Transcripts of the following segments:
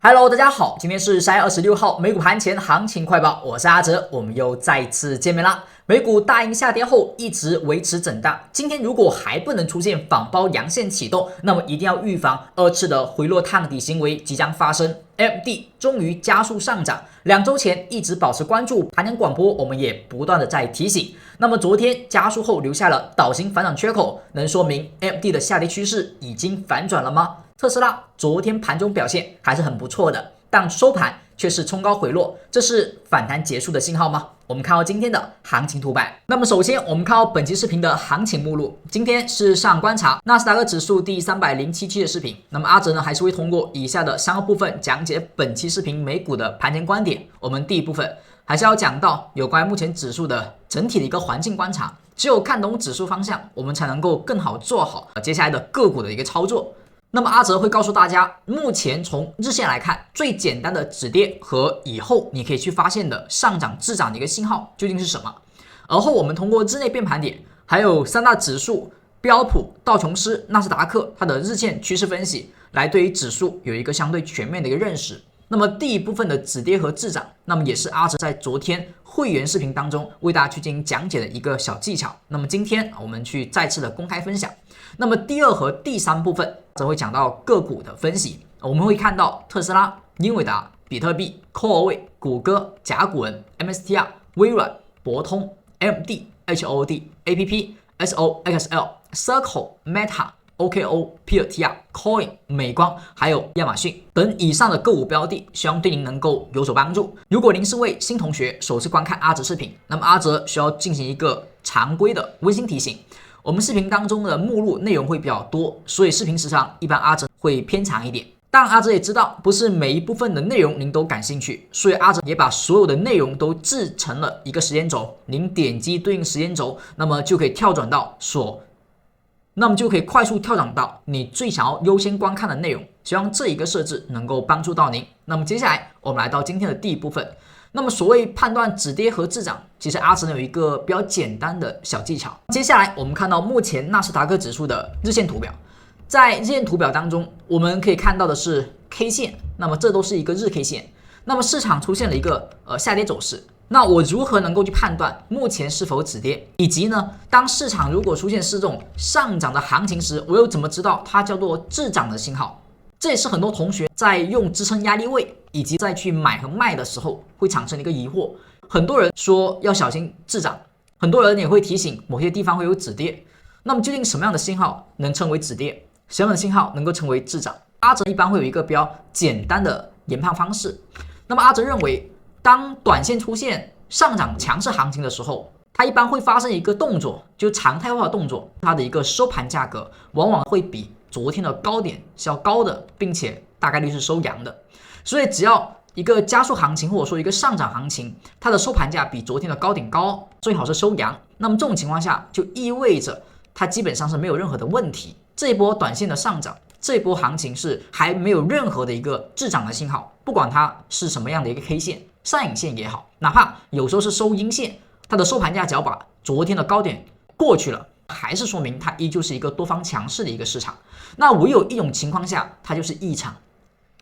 Hello，大家好，今天是3月26号，美股盘前行情快报，我是阿哲，我们又再次见面啦。美股大阴下跌后一直维持震荡，今天如果还不能出现反包阳线启动，那么一定要预防二次的回落探底行为即将发生。AMD 终于加速上涨，2周前一直保持关注，盘前广播我们也不断的在提醒。那么昨天加速后留下了倒型反转缺口，能说明 AMD 的下跌趋势已经反转了吗？特斯拉昨天盘中表现还是很不错的，但收盘却是冲高回落，这是反弹结束的信号吗？我们看到今天的行情图板。那么首先我们看到本期视频的行情目录，今天是上观察纳斯达克指数第307期的视频。那么阿哲呢还是会通过以下的3个部分讲解本期视频美股的盘前观点。我们第一部分还是要讲到有关目前指数的整体的一个环境观察，只有看懂指数方向，我们才能够更好做好接下来的个股的一个操作。那么阿哲会告诉大家，目前从日线来看，最简单的止跌和以后你可以去发现的上涨滞涨的一个信号究竟是什么。而后我们通过日内变盘点，还有3大指数标普、道琼斯、纳斯达克它的日线趋势分析，来对于指数有一个相对全面的一个认识。那么第一部分的止跌和滞涨，那么也是阿哲在昨天会员视频当中为大家去进行讲解的一个小技巧。那么今天我们去再次的公开分享。那么第2和第3部分则会讲到个股的分析，我们会看到特斯拉、英伟达、比特币、科威、谷歌、甲骨文、MSTR、微软、博通、AMD、HOD、APP、SOXL、Circle、Meta、OKO、PLTR、Coin、美光，还有亚马逊等以上的个股标的，希望对您能够有所帮助。如果您是位新同学，首次观看阿哲视频，那么阿哲需要进行一个常规的温馨提醒。我们视频当中的目录内容会比较多，所以视频时长一般阿哲会偏长一点。但阿哲也知道，不是每一部分的内容您都感兴趣，所以阿哲也把所有的内容都制成了一个时间轴。您点击对应时间轴，那么就可以快速跳转到你最想要优先观看的内容。希望这一个设置能够帮助到您。那么接下来我们来到今天的第一部分。那么所谓判断止跌和滞涨，其实阿哲有一个比较简单的小技巧。接下来我们看到目前纳斯达克指数的日线图表，在日线图表当中，我们可以看到的是 K 线，那么这都是一个日 K 线。那么市场出现了一个下跌走势，那我如何能够去判断目前是否止跌，以及呢，当市场如果出现是这种上涨的行情时，我又怎么知道它叫做滞涨的信号？这也是很多同学在用支撑压力位以及再去买和卖的时候会产生的一个疑惑。很多人说要小心滞涨，很多人也会提醒某些地方会有止跌。那么究竟什么样的信号能称为止跌，什么样的信号能够称为滞涨？阿哲一般会有一个比较简单的研判方式。那么阿哲认为，当短线出现上涨强势行情的时候，它一般会发生一个动作，就是常态化的动作，它的一个收盘价格往往会比昨天的高点是要高的，并且大概率是收阳的。所以只要一个加速行情或者说一个上涨行情，它的收盘价比昨天的高点高，最好是收阳，那么这种情况下就意味着它基本上是没有任何的问题。这一波短线的上涨，这一波行情是还没有任何的一个滞涨的信号，不管它是什么样的一个 K 线，上影线也好，哪怕有时候是收阴线，它的收盘价只要把昨天的高点过去了，还是说明它依旧是一个多方强势的一个市场。那唯有一种情况下，它就是异常。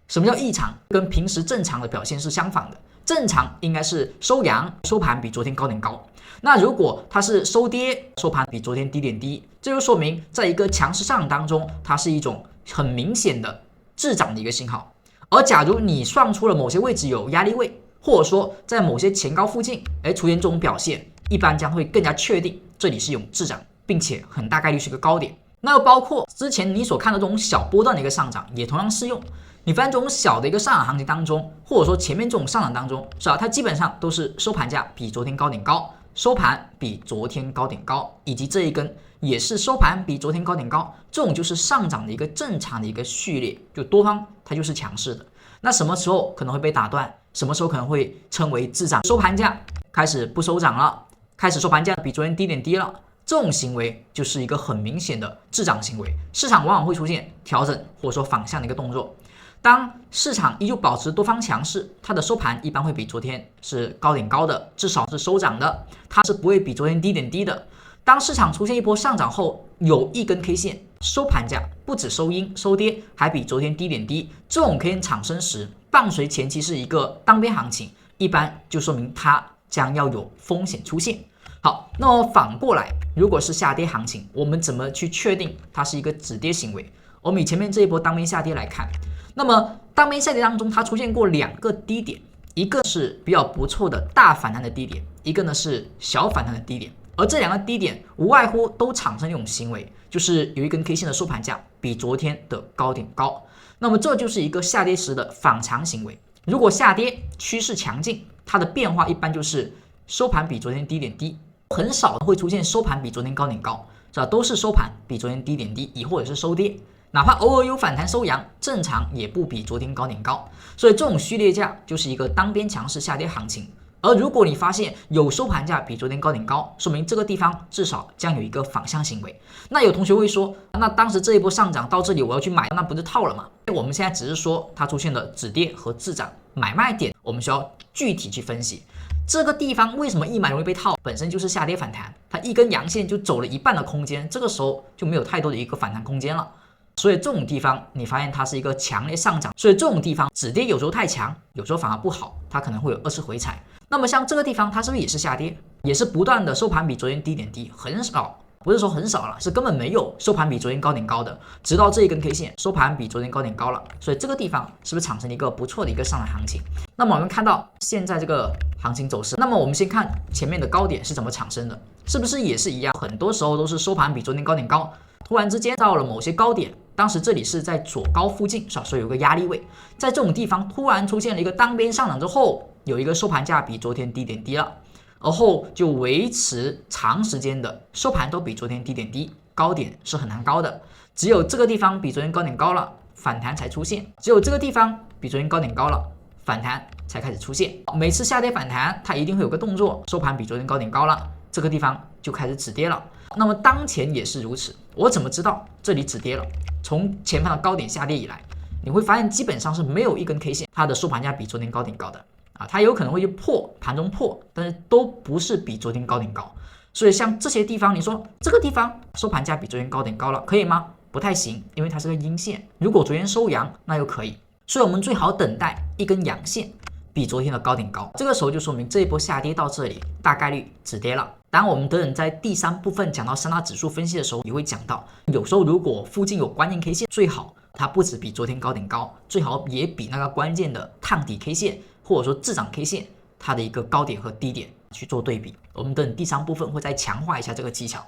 什么叫异常？跟平时正常的表现是相反的。正常应该是收阳，收盘比昨天高点高。那如果它是收跌，收盘比昨天低点低，这就说明在一个强势上涨当中，它是一种很明显的滞涨的一个信号。而假如你算出了某些位置有压力位，或者说在某些前高附近出现这种表现，一般将会更加确定这里是有滞涨，并且很大概率是个高点。那又包括之前你所看的这种小波段的一个上涨，也同样适用。你发现这种小的一个上涨行情当中，或者说前面这种上涨当中，是吧？它基本上都是收盘价比昨天高点高，收盘比昨天高点高，以及这一根也是收盘比昨天高点高，这种就是上涨的一个正常的一个序列，就多方它就是强势的。那什么时候可能会被打断？什么时候可能会称为滞涨？收盘价开始不收涨了，开始收盘价比昨天低点低了，这种行为就是一个很明显的滞涨行为。市场往往会出现调整或者说反向的一个动作。当市场依旧保持多方强势，它的收盘一般会比昨天是高点高的，至少是收涨的，它是不会比昨天低点低的。当市场出现一波上涨后，有一根 K 线收盘价不止收阴收跌，还比昨天低点低，这种 K 线产生时，伴随前期是一个单边行情，一般就说明它将要有风险出现。好，那么反过来，如果是下跌行情，我们怎么去确定它是一个止跌行为？我们以前面这一波单边下跌来看，那么单边下跌当中，它出现过2个低点，一个是比较不错的大反弹的低点，一个呢是小反弹的低点。而这2个低点无外乎都产生一种行为，就是有一根 K 线的收盘价比昨天的高点高，那么这就是一个下跌时的反常行为。如果下跌趋势强劲，它的变化一般就是收盘比昨天低点低，很少会出现收盘比昨天高点高，是吧？都是收盘比昨天低点低，亦或者是收跌。哪怕偶尔有反弹收阳，正常也不比昨天高点高，所以这种序列价就是一个单边强势下跌行情。而如果你发现有收盘价比昨天高点高，说明这个地方至少将有一个反向行为。那有同学会说，那当时这一波上涨到这里我要去买，那不是套了吗？我们现在只是说它出现了止跌和滞涨，买卖点我们需要具体去分析。这个地方为什么一买容易被套？本身就是下跌反弹，它一根阳线就走了一半的空间，这个时候就没有太多的一个反弹空间了。所以这种地方你发现它是一个强烈上涨，所以这种地方止跌有时候太强，有时候反而不好，它可能会有2次回踩。那么像这个地方它是不是也是下跌，也是不断的收盘比昨天低点低，很少，不是说很少了，是根本没有收盘比昨天高点高的，直到这一根 K 线收盘比昨天高点高了，所以这个地方是不是产生了一个不错的一个上涨行情？那么我们看到现在这个行情走势，那么我们先看前面的高点是怎么产生的，是不是也是一样？很多时候都是收盘比昨天高点高，突然之间到了某些高点，当时这里是在左高附近，所以有个压力位，在这种地方突然出现了一个单边上涨之后，有一个收盘价比昨天低点低了，而后就维持长时间的收盘都比昨天低点低，高点是很难高的，只有这个地方比昨天高点高了，反弹才出现，只有这个地方比昨天高点高了，反弹才开始出现。每次下跌反弹它一定会有个动作，收盘比昨天高点高了，这个地方就开始止跌了。那么当前也是如此，我怎么知道这里止跌了？从前方的高点下跌以来，你会发现基本上是没有一根 K 线它的收盘价比昨天高点高的啊，它有可能会去破盘中破，但是都不是比昨天高点高。所以像这些地方，你说这个地方收盘价比昨天高点高了，可以吗？不太行，因为它是个阴线。如果昨天收阳，那又可以。所以我们最好等待一根阳线比昨天的高点高，这个时候就说明这一波下跌到这里大概率止跌了。当然我们等等在第3部分讲到3大指数分析的时候也会讲到，有时候如果附近有关键 K 线，最好它不止比昨天高点高，最好也比那个关键的探底 K 线或者说滞涨 K 线它的一个高点和低点去做对比。我们等第3部分会再强化一下这个技巧。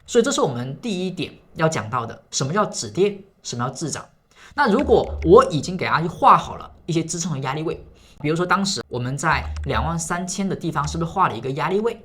所以这是我们第一点要讲到的，什么叫止跌，什么叫滞涨。那如果我已经给大家去画好了一些支撑和压力位，比如说当时我们在23000的地方是不是画了一个压力位？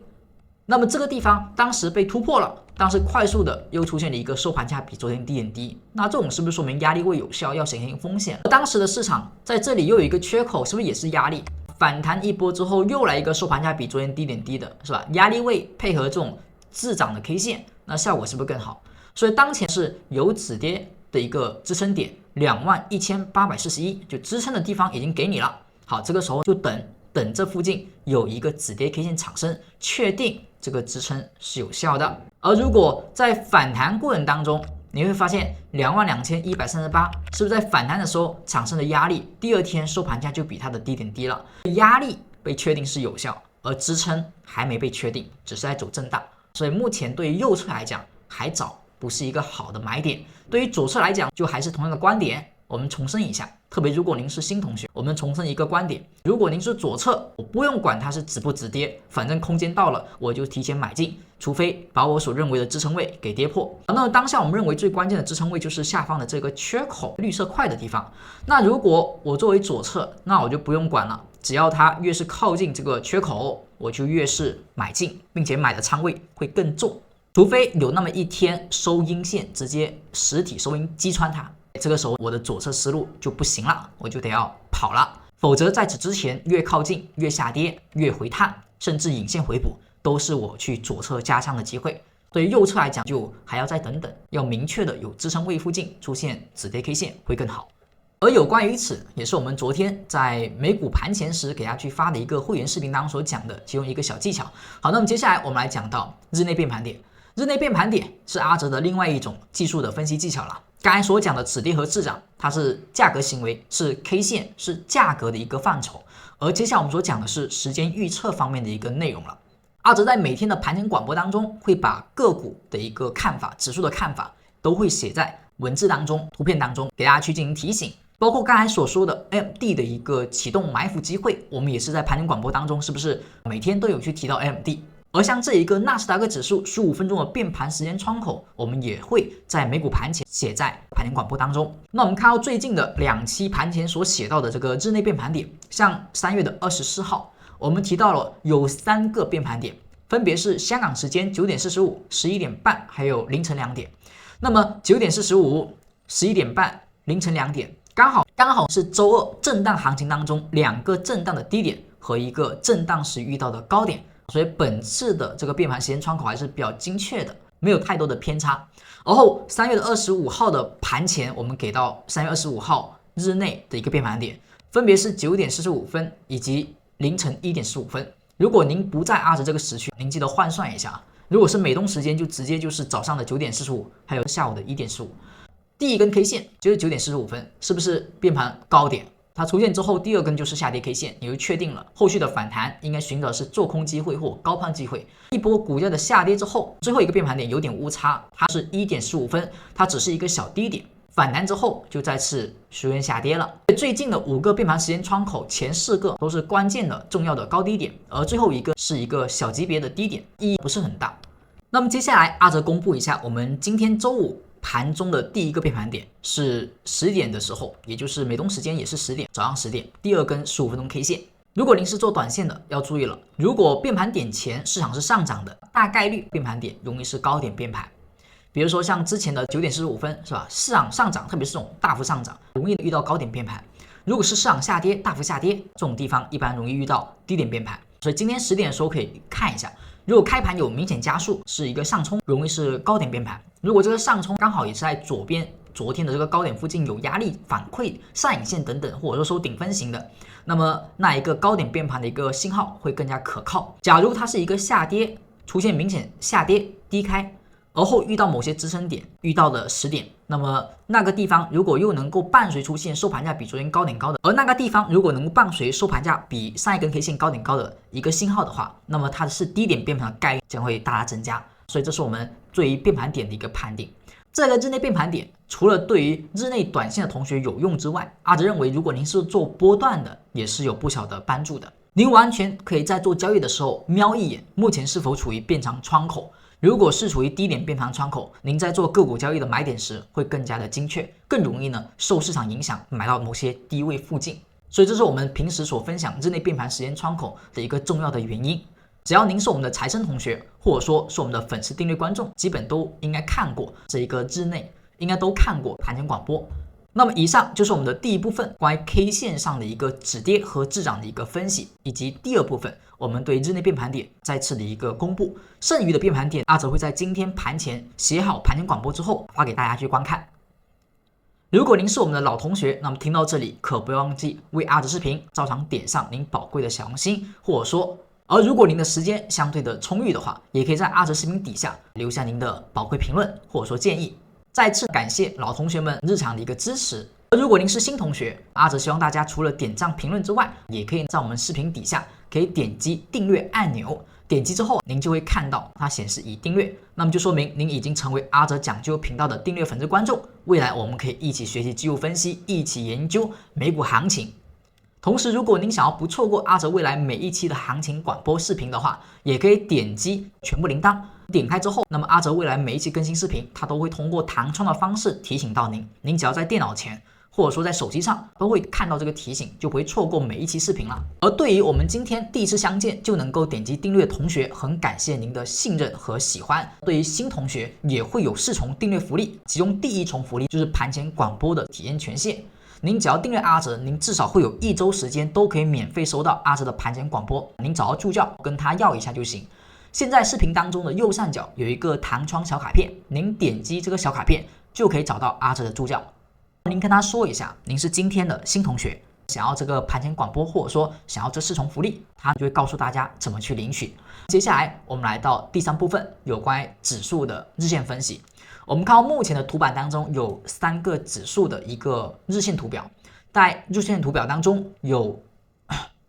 那么这个地方当时被突破了，当时快速的又出现了一个收盘价比昨天低点低，那这种是不是说明压力位有效，要显现风险？当时的市场在这里又有一个缺口，是不是也是压力？反弹一波之后又来一个收盘价比昨天低点低的，是吧？压力位配合这种滞涨的 K 线，那效果是不是更好？所以当前是有止跌的一个支撑点21841，就支撑的地方已经给你了。好，这个时候就等这附近有一个止跌 K 线产生，确定这个支撑是有效的。而如果在反弹过程当中，你会发现22138是不是在反弹的时候产生的压力，第2天收盘价就比它的低点低了，压力被确定是有效，而支撑还没被确定，只是在走震荡。所以目前对于右侧来讲还早，不是一个好的买点。对于左侧来讲，就还是同样的观点，我们重申一下，特别如果您是新同学，我们重申一个观点，如果您是左侧，我不用管它是止不止跌，反正空间到了我就提前买进，除非把我所认为的支撑位给跌破。那么当下我们认为最关键的支撑位就是下方的这个缺口绿色块的地方。那如果我作为左侧，那我就不用管了，只要它越是靠近这个缺口，我就越是买进，并且买的仓位会更重，除非有那么一天收阴线直接实体收阴击穿它，这个时候我的左侧思路就不行了，我就得要跑了。否则在此之前越靠近越下跌越回探，甚至引线回补，都是我去左侧加仓的机会。对于右侧来讲就还要再等等，要明确的有支撑位附近出现止跌 K 线会更好。而有关于此，也是我们昨天在美股盘前时给大家去发的一个会员视频当中所讲的其中一个小技巧。好，那么接下来我们来讲到日内变盘点。日内变盘点是阿哲的另外一种技术的分析技巧了。刚才所讲的止跌和滞涨，它是价格行为，是 K 线，是价格的一个范畴。而接下来我们所讲的是时间预测方面的一个内容了。阿哲在每天的盘前广播当中，会把个股的一个看法、指数的看法，都会写在文字当中、图片当中，给大家去进行提醒。包括刚才所说的 AMD 的一个启动埋伏机会，我们也是在盘前广播当中，是不是每天都有去提到 AMD？而像这一个纳斯达克指数15分钟的变盘时间窗口，我们也会在美股盘前写在盘前广播当中。那我们看到最近的2期盘前所写到的这个日内变盘点，像3月的24号，我们提到了有3个变盘点，分别是香港时间9点45、11点半，还有凌晨2点。那么9点45、11点半、凌晨2点，刚好是周二震荡行情当中2个震荡的低点和一个震荡时遇到的高点。所以本次的这个变盘时间窗口还是比较精确的，没有太多的偏差。而后3月25号的盘前，我们给到3月25号日内的一个变盘点，分别是9点45分以及凌晨1点15分。如果您不在阿哲这个时区，您记得换算一下。如果是美东时间，就直接就是早上的9点45，还有下午的1点15。第一根 K 线就是9点45分，是不是变盘高点？它出现之后，第二根就是下跌 K 线，也就确定了后续的反弹应该寻找的是做空机会或高抛机会。一波股价的下跌之后，最后一个变盘点有点误差，它是1点15分，它只是一个小低点，反弹之后就再次出现下跌了。最近的5个变盘时间窗口，前4个都是关键的重要的高低点，而最后一个是一个小级别的低点，意义不是很大。那么接下来阿哲公布一下我们今天周五盘中的第一个变盘点是10点的时候，也就是美东时间也是10点，早上10点，第二根15分钟 K 线。如果您是做短线的，要注意了，如果变盘点前市场是上涨的，大概率变盘点容易是高点变盘。比如说像之前的9点45分，是吧？市场上涨，特别是这种大幅上涨，容易遇到高点变盘。如果是市场下跌，大幅下跌，这种地方一般容易遇到低点变盘。所以今天10点的时候可以看一下，如果开盘有明显加速，是一个上冲，容易是高点变盘。如果这个上冲刚好也是在左边昨天的这个高点附近有压力反馈、上影线等等，或者说收顶分型的，那么那一个高点变盘的一个信号会更加可靠。假如它是一个下跌，出现明显下跌低开，而后遇到某些支撑点，遇到了10点，那么那个地方如果又能够伴随出现收盘价比昨天高点高的，而那个地方如果能够伴随收盘价比上一根 K 线高点高的一个信号的话，那么它是低点变盘的概率将会大大增加。所以这是我们对于变盘点的一个判定。这个日内变盘点除了对于日内短线的同学有用之外，阿哲认为如果您是做波段的，也是有不小的帮助的。您完全可以在做交易的时候瞄一眼目前是否处于变长窗口，如果是处于低点变盘窗口，您在做个股交易的买点时会更加的精确，更容易呢受市场影响买到某些低位附近。所以这是我们平时所分享日内变盘时间窗口的一个重要的原因。只要您是我们的财生同学，或者说是我们的粉丝订阅观众，基本都应该看过这一个日内，应该都看过盘前广播。那么以上就是我们的第一部分关于 K 线上的一个止跌和滞涨的一个分析，以及第二部分我们对日内变盘点再次的一个公布。剩余的变盘点，阿哲会在今天盘前写好盘前广播之后发给大家去观看。如果您是我们的老同学，那么听到这里可不要忘记为阿哲视频照常点上您宝贵的小红心，或者说而如果您的时间相对的充裕的话，也可以在阿哲视频底下留下您的宝贵评论或者说建议。再次感谢老同学们日常的一个支持。而如果您是新同学，阿哲希望大家除了点赞评论之外，也可以在我们视频底下可以点击订阅按钮，点击之后您就会看到它显示已订阅，那么就说明您已经成为阿哲讲究频道的订阅粉丝观众。未来我们可以一起学习技术分析，一起研究美股行情。同时，如果您想要不错过阿哲未来每一期的行情广播视频的话，也可以点击全部铃铛，点开之后，那么阿哲未来每一期更新视频，它都会通过弹窗的方式提醒到您。您只要在电脑前，或者说在手机上，都会看到这个提醒，就不会错过每一期视频了。而对于我们今天第一次相见就能够点击订阅的同学，很感谢您的信任和喜欢。对于新同学，也会有4重订阅福利，其中第1重福利就是盘前广播的体验权限。您只要订阅阿哲，您至少会有1周时间都可以免费收到阿哲的盘前广播。您找到助教跟他要一下就行。现在视频当中的右上角有一个弹窗小卡片，您点击这个小卡片就可以找到阿哲的助教。您跟他说一下，您是今天的新同学，想要这个盘前广播，或者说想要这4重福利，他就会告诉大家怎么去领取。接下来我们来到第3部分，有关指数的日线分析。我们看到目前的图板当中有3个指数的一个日线图表，在日线图表当中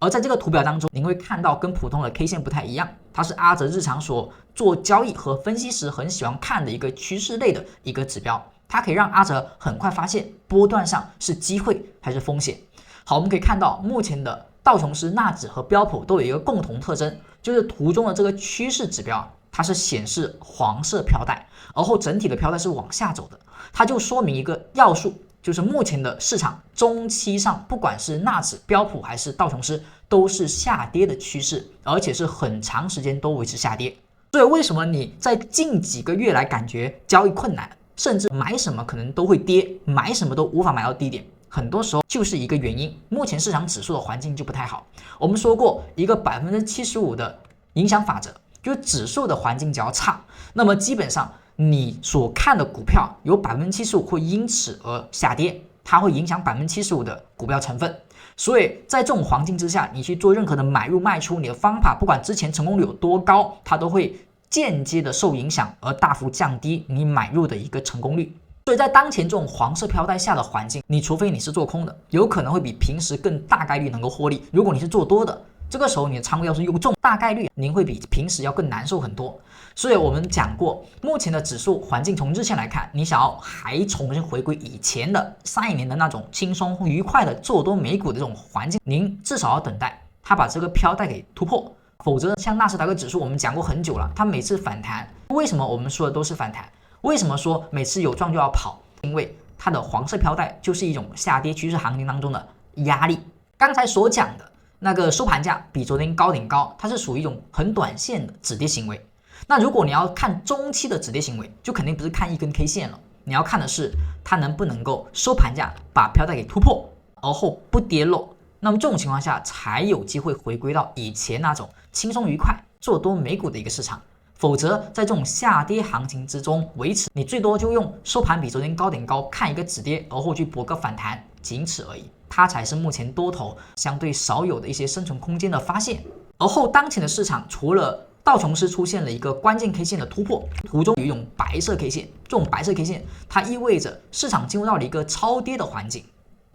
而在这个图表当中，您会看到跟普通的 K 线不太一样，它是阿哲日常所做交易和分析时很喜欢看的一个趋势类的一个指标，它可以让阿哲很快发现波段上是机会还是风险。好，我们可以看到目前的道琼斯、纳指和标普都有一个共同特征，就是图中的这个趋势指标，它是显示黄色飘带，而后整体的飘带是往下走的，它就说明一个要素。就是目前的市场中期上，不管是纳指、标普还是道琼斯，都是下跌的趋势，而且是很长时间都维持下跌。所以为什么你在近几个月来感觉交易困难，甚至买什么可能都会跌，买什么都无法买到低点，很多时候就是一个原因，目前市场指数的环境就不太好。我们说过一个75%的影响法则，就是指数的环境只要差，那么基本上你所看的股票有75%会因此而下跌，它会影响75%的股票成分。所以在这种环境之下，你去做任何的买入卖出，你的方法不管之前成功率有多高，它都会间接的受影响，而大幅降低你买入的一个成功率。所以在当前这种黄色飘带下的环境，你除非你是做空的，有可能会比平时更大概率能够获利。如果你是做多的，这个时候你的仓位要是用重，大概率您会比平时要更难受很多。所以我们讲过，目前的指数环境从日线来看，你想要还重新回归以前的上一年的那种轻松愉快的做多美股的这种环境，您至少要等待它把这个飘带给突破，否则像纳斯达克指数我们讲过很久了，它每次反弹，为什么我们说的都是反弹？为什么说每次有撞就要跑？因为它的黄色飘带就是一种下跌趋势行情当中的压力。刚才所讲的那个收盘价比昨天高点高，它是属于一种很短线的止跌行为。那如果你要看中期的止跌行为，就肯定不是看一根 K 线了，你要看的是它能不能够收盘价把飘带给突破，而后不跌落。那么这种情况下才有机会回归到以前那种轻松愉快做多美股的一个市场。否则在这种下跌行情之中维持，你最多就用收盘比昨天高点高看一个止跌，而后去搏个反弹，仅此而已。它才是目前多头相对少有的一些生存空间的发现。而后当前的市场除了道琼斯出现了一个关键 K 线的突破，图中有一种白色 K 线，这种白色 K 线它意味着市场进入到了一个超跌的环境。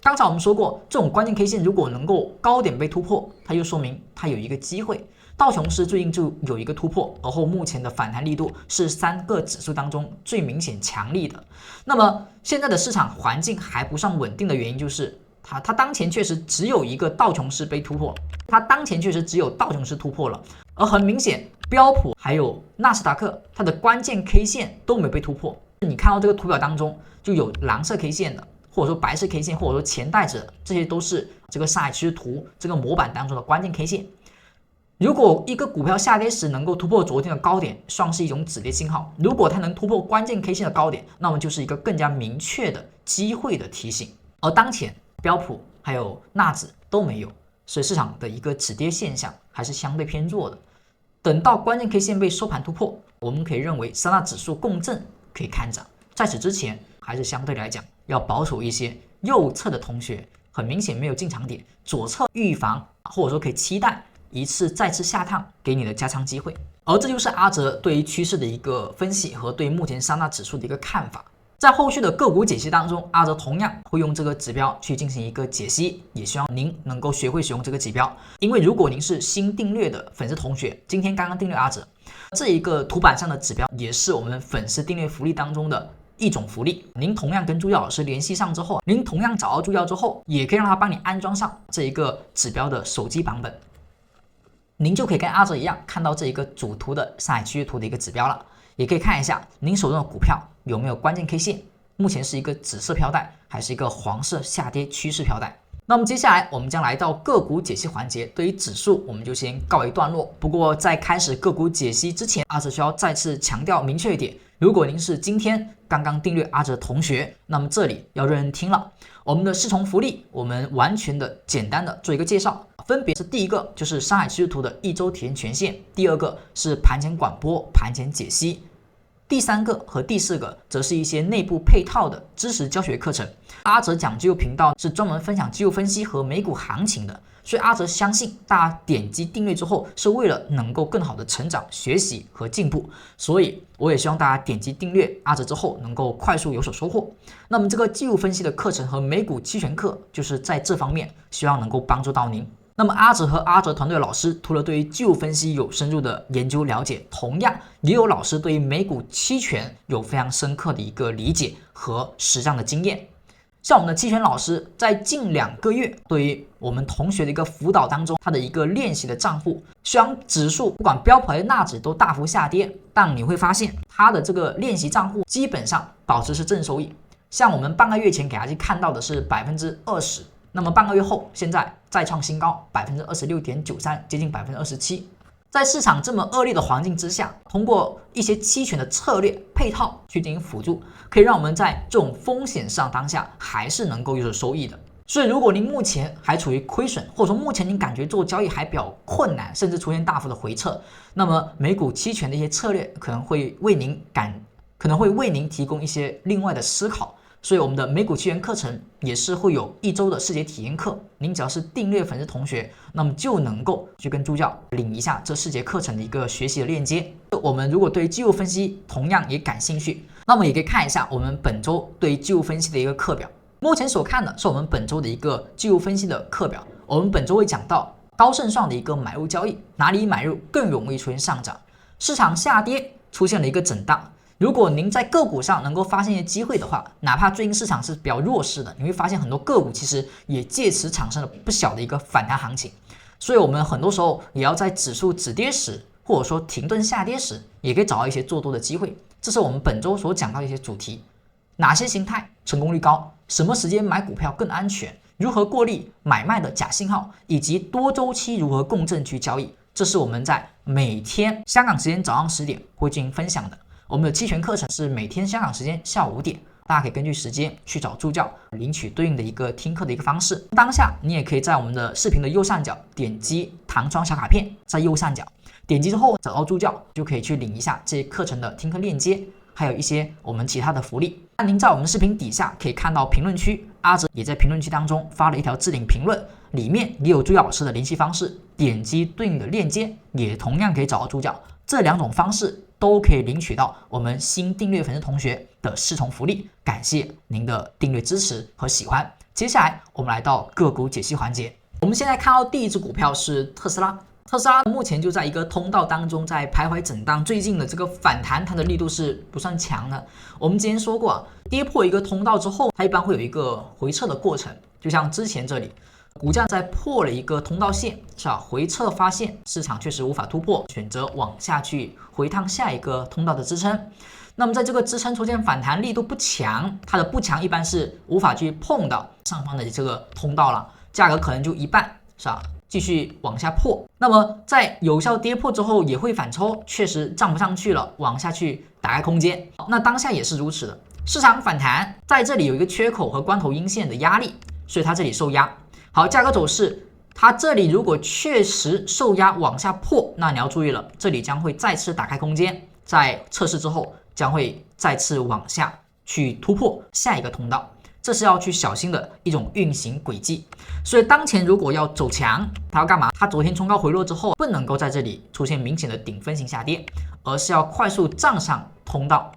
刚才我们说过，这种关键 K 线如果能够高点被突破，它就说明它有一个机会。道琼斯最近就有一个突破，而后目前的反弹力度是3个指数当中最明显强力的。那么现在的市场环境还不上稳定的原因就是它当前确实只有一个道琼斯被突破，它当前确实只有道琼斯突破了，而很明显标普还有纳斯达克它的关键 K 线都没被突破。你看到这个图表当中就有蓝色 K 线的，或者说白色 K 线，或者说钱袋子的，这些都是这个上海趋势图这个模板当中的关键 K 线。如果一个股票下跌时能够突破昨天的高点，算是一种止跌信号。如果它能突破关键 K 线的高点，那么就是一个更加明确的机会的提醒。而当前标普还有纳指都没有，所以市场的一个止跌现象还是相对偏弱的。等到关键 K 线被收盘突破，我们可以认为三大指数共振可以看涨。在此之前，还是相对来讲要保守一些。右侧的同学很明显没有进场点，左侧预防或者说可以期待一次再次下探给你的加仓机会。而这就是阿哲对于趋势的一个分析和对目前三大指数的一个看法。在后续的个股解析当中，阿哲同样会用这个指标去进行一个解析，也希望您能够学会使用这个指标。因为如果您是新订阅的粉丝同学，今天刚刚订阅阿哲，这一个图板上的指标也是我们粉丝订阅福利当中的一种福利。您同样跟助教老师联系上之后，您同样找到助教之后，也可以让他帮你安装上这一个指标的手机版本，您就可以跟阿哲一样看到这一个主图的上海趋势图的一个指标了。也可以看一下您手中的股票有没有关键 K 线，目前是一个紫色飘带还是一个黄色下跌趋势飘带。那么接下来我们将来到个股解析环节，对于指数我们就先告一段落。不过在开始个股解析之前，阿哲需要再次强调明确一点，如果您是今天刚刚订阅阿哲的同学，那么这里要认真听了。我们的四重福利我们完全的简单的做一个介绍，分别是第一个就是上海趋势图的一周体验权限，第二个是盘前广播盘前解析，第3个和第4个则是一些内部配套的知识教学课程。阿哲讲机构频道是专门分享机构分析和美股行情的，所以阿哲相信大家点击订阅之后是为了能够更好的成长、学习和进步，所以我也希望大家点击订阅阿哲之后能够快速有所收获。那么这个技术分析的课程和美股期权课就是在这方面希望能够帮助到您。那么阿哲和阿哲团队的老师除了对于技术分析有深入的研究了解，同样也有老师对于美股期权有非常深刻的一个理解和实战的经验。像我们的期权老师在近2个月对于我们同学的一个辅导当中，他的一个练习的账户，虽然指数不管标普还是纳指都大幅下跌，但你会发现他的这个练习账户基本上保持是正收益。像我们半个月前给大家看到的是20%，那么半个月后现在再创新高26.93%，接近27%。在市场这么恶劣的环境之下，通过一些期权的策略配套去进行辅助，可以让我们在这种风险上当下还是能够有所收益的。所以如果您目前还处于亏损，或者说目前您感觉做交易还比较困难，甚至出现大幅的回撤，那么美股期权的一些策略可能会为您提供一些另外的思考。所以我们的美股期权课程也是会有1周的视节体验课，您只要是订阅粉丝同学，那么就能够去跟助教领一下这4节课程的一个学习的链接。我们如果对技术分析同样也感兴趣，那么也可以看一下我们本周对技术分析的一个课表。目前所看的是我们本周的一个技术分析的课表，我们本周会讲到高胜算的一个买入交易，哪里买入更容易出现上涨，市场下跌出现了一个震荡。如果您在个股上能够发现一些机会的话，哪怕最近市场是比较弱势的，你会发现很多个股其实也借此产生了不小的一个反弹行情。所以我们很多时候也要在指数止跌时，或者说停顿下跌时，也可以找到一些做多的机会。这是我们本周所讲到的一些主题，哪些形态成功率高，什么时间买股票更安全，如何过滤买卖的假信号，以及多周期如何共振去交易，这是我们在每天香港时间早上10点会进行分享的。我们的期权课程是每天香港时间下午5点，大家可以根据时间去找助教领取对应的一个听课的一个方式。当下你也可以在我们的视频的右上角点击弹窗小卡片，在右上角点击之后找到助教，就可以去领一下这课程的听课链接，还有一些我们其他的福利。那您在我们视频底下可以看到评论区，阿哲也在评论区当中发了一条置顶评论，里面也有助教老师的联系方式，点击对应的链接也同样可以找到助教。这2种方式都可以领取到我们新订阅粉丝同学的4重福利，感谢您的订阅支持和喜欢。接下来我们来到个股解析环节，我们现在看到第一只股票是特斯拉。特斯拉目前就在一个通道当中在徘徊震荡，最近的这个反弹它的力度是不算强的。我们之前说过，跌破一个通道之后，它一般会有一个回撤的过程，就像之前这里股价在破了一个通道线，是吧？回撤发现市场确实无法突破，选择往下去回趟下一个通道的支撑。那么在这个支撑出现反弹力度不强，它的不强一般是无法去碰到上方的这个通道了，价格可能就一半，是吧？继续往下破。那么在有效跌破之后也会反抽，确实站不上去了，往下去打开空间。那当下也是如此的，市场反弹在这里有一个缺口和关头阴线的压力，所以它这里受压。好，价格走势，它这里如果确实受压往下破，那你要注意了，这里将会再次打开空间，在测试之后将会再次往下去突破下一个通道，这是要去小心的一种运行轨迹。所以当前如果要走强，它要干嘛？它昨天冲高回落之后，不能够在这里出现明显的顶分型下跌，而是要快速站上通道，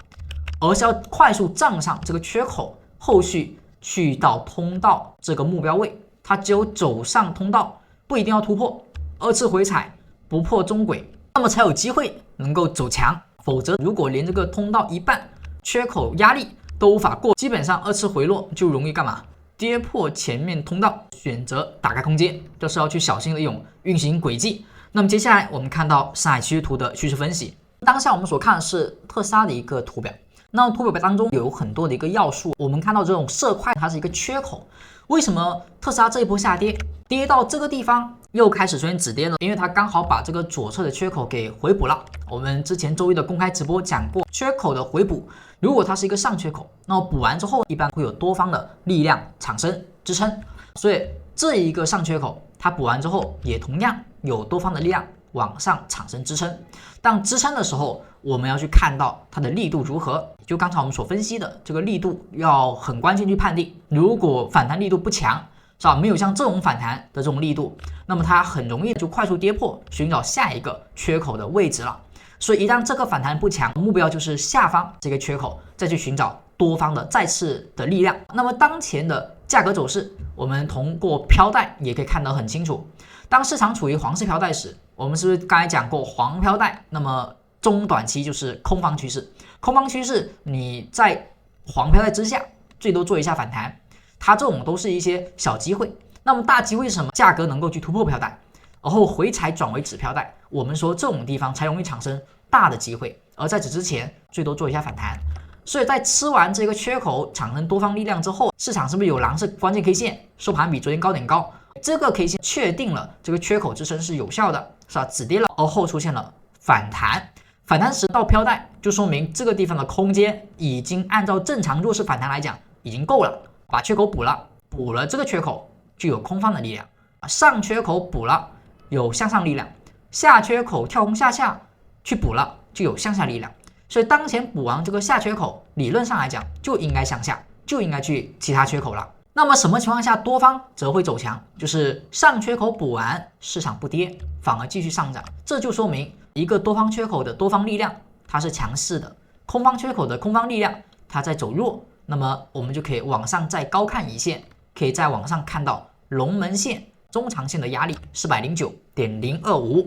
而是要快速站上这个缺口，后续去到通道这个目标位。它只有走上通道，不一定要突破，2次回踩不破中轨，那么才有机会能够走强。否则如果连这个通道一半缺口压力都无法过，基本上2次回落就容易干嘛？跌破前面通道，选择打开空间，这是要去小心的一种运行轨迹。那么接下来我们看到上海趋势图的趋势分析，当下我们所看的是特斯拉的一个图表。那图表当中有很多的一个要素，我们看到这种色块它是一个缺口，为什么特斯拉这一波下跌跌到这个地方又开始出现止跌呢？因为它刚好把这个左侧的缺口给回补了。我们之前周一的公开直播讲过，缺口的回补，如果它是一个上缺口，那么补完之后一般会有多方的力量产生支撑，所以这一个上缺口它补完之后也同样有多方的力量往上产生支撑。当支撑的时候，我们要去看到它的力度如何。就刚才我们所分析的这个力度要很关键去判定，如果反弹力度不强，是吧？没有像这种反弹的这种力度，那么它很容易就快速跌破，寻找下一个缺口的位置了。所以一旦这个反弹不强，目标就是下方这个缺口，再去寻找多方的再次的力量。那么当前的价格走势，我们通过飘带也可以看得很清楚。当市场处于黄色飘带时，我们是不是刚才讲过黄飘带？那么中短期就是空方趋势，空方趋势你在黄飘带之下，最多做一下反弹，它这种都是一些小机会。那么大机会是什么？价格能够去突破飘带，然后回踩转为止飘带，我们说这种地方才容易产生大的机会。而在此之前，最多做一下反弹。所以在吃完这个缺口产生多方力量之后，市场是不是有蓝色关键 K 线收盘比昨天高点高？这个 K 线确定了这个缺口支撑是有效的，是吧？止跌了，而后出现了反弹，反弹时到飘带，就说明这个地方的空间已经按照正常弱势反弹来讲已经够了，把缺口补了，补了这个缺口就有空方的力量，上缺口补了有向上力量，下缺口跳空下下去补了就有向下力量。所以当前补完这个下缺口，理论上来讲就应该向下，就应该去其他缺口了。那么什么情况下多方则会走强？就是上缺口补完，市场不跌，反而继续上涨，这就说明一个多方缺口的多方力量它是强势的，空方缺口的空方力量它在走弱。那么我们就可以往上再高看一线，可以在往上看到龙门线中长线的压力 409.025。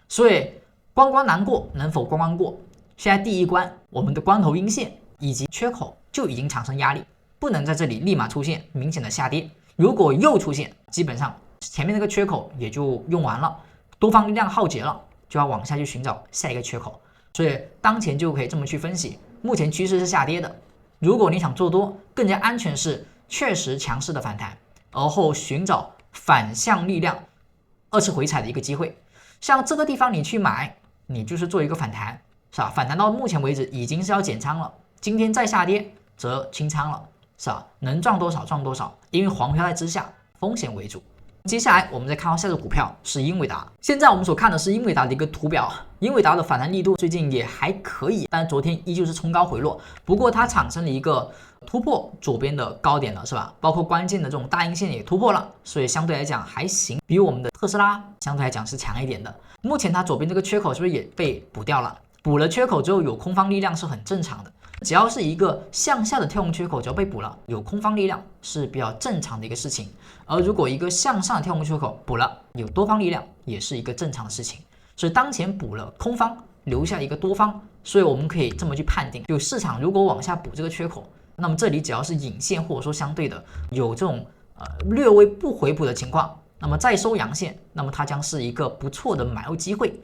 所以关关难过，能否关关过？现在第一关，我们的关头阴线以及缺口就已经产生压力，不能在这里立马出现明显的下跌。如果又出现，基本上前面那个缺口也就用完了，多方力量耗竭了，就要往下去寻找下一个缺口。所以当前就可以这么去分析，目前趋势是下跌的。如果你想做多，更加安全是确实强势的反弹，而后寻找反向力量二次回踩的一个机会。像这个地方你去买，你就是做一个反弹，是吧？反弹到目前为止已经是要减仓了，今天再下跌则清仓了，是吧？能赚多少赚多少，因为黄飘带之下，风险为主。接下来我们再看到下只股票是英伟达。现在我们所看的是英伟达的一个图表，英伟达的反弹力度最近也还可以，但昨天依旧是冲高回落。不过它产生了一个突破左边的高点了，是吧？包括关键的这种大阴线也突破了，所以相对来讲还行，比我们的特斯拉相对来讲是强一点的。目前它左边这个缺口是不是也被补掉了？补了缺口之后有空方力量是很正常的。只要是一个向下的跳空缺口，只要被补了，有空方力量是比较正常的一个事情。而如果一个向上的跳空缺口补了，有多方力量也是一个正常的事情。所以当前补了空方，留下一个多方，所以我们可以这么去判定，就市场如果往下补这个缺口，那么这里只要是影线或者说相对的有这种略微不回补的情况，那么再收阳线，那么它将是一个不错的买入机会。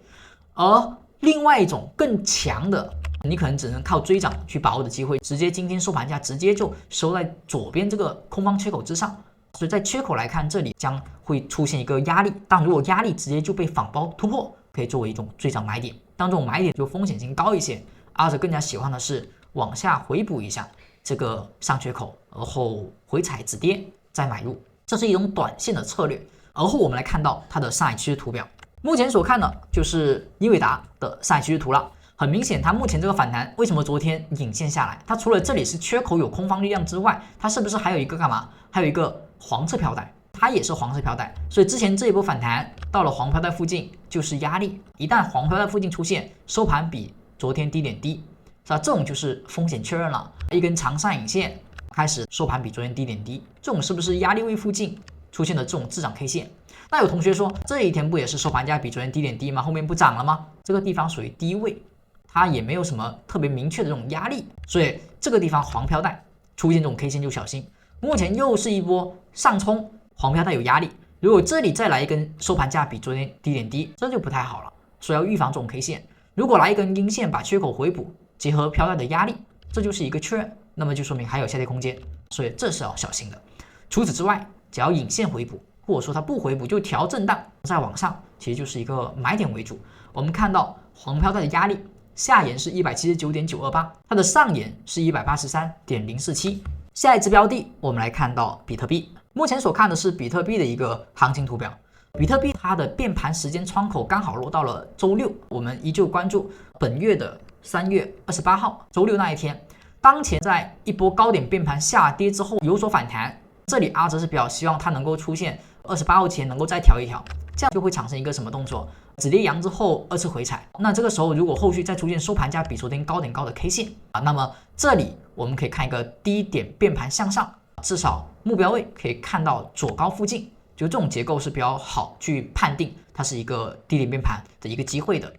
而另外一种更强的，你可能只能靠追涨去把握的机会，直接今天收盘价直接就收在左边这个空方缺口之上，所以在缺口来看，这里将会出现一个压力，但如果压力直接就被反包突破，可以作为一种追涨买点，但这种买点就风险性高一些。阿哲更加喜欢的是往下回补一下这个上缺口，而后回踩止跌再买入，这是一种短线的策略。而后我们来看到它的上影趋势图表，目前所看的就是英伟达的上影趋势图了。很明显，它目前这个反弹为什么昨天引线下来？它除了这里是缺口有空方力量之外，它是不是还有一个干嘛？还有一个黄色飘带，它也是黄色飘带。所以之前这一波反弹到了黄飘带附近就是压力，一旦黄飘带附近出现收盘比昨天低点低，是吧？这种就是风险确认了，一根长上影线开始收盘比昨天低点低，这种是不是压力位附近出现的这种滞涨 K 线？那有同学说这一天不也是收盘价比昨天低点低吗？后面不涨了吗？这个地方属于低位。它也没有什么特别明确的这种压力，所以这个地方黄飘带出现这种 K 线就小心。目前又是一波上冲，黄飘带有压力，如果这里再来一根收盘价比昨天低点低，这就不太好了，所以要预防这种 K 线。如果来一根阴线把缺口回补，结合飘带的压力，这就是一个确认，那么就说明还有下跌空间，所以这是要小心的。除此之外，只要引线回补，或者说它不回补就调震荡再往上，其实就是一个买点为主。我们看到黄飘带的压力。下沿是 179.928， 它的上沿是 183.047。下一只标的，我们来看到比特币。目前所看的是比特币的一个行情图表。比特币它的变盘时间窗口刚好落到了周六，我们依旧关注本月的3月28号周六那一天，当前在一波高点变盘下跌之后有所反弹，这里阿哲是比较希望它能够出现28号前能够再调一调，这样就会产生一个什么动作？止跌阳之后2次回踩，那这个时候如果后续再出现收盘价比昨天高点高的 K 线啊，那么这里我们可以看一个低点变盘向上，至少目标位可以看到左高附近，就这种结构是比较好去判定它是一个低点变盘的一个机会的。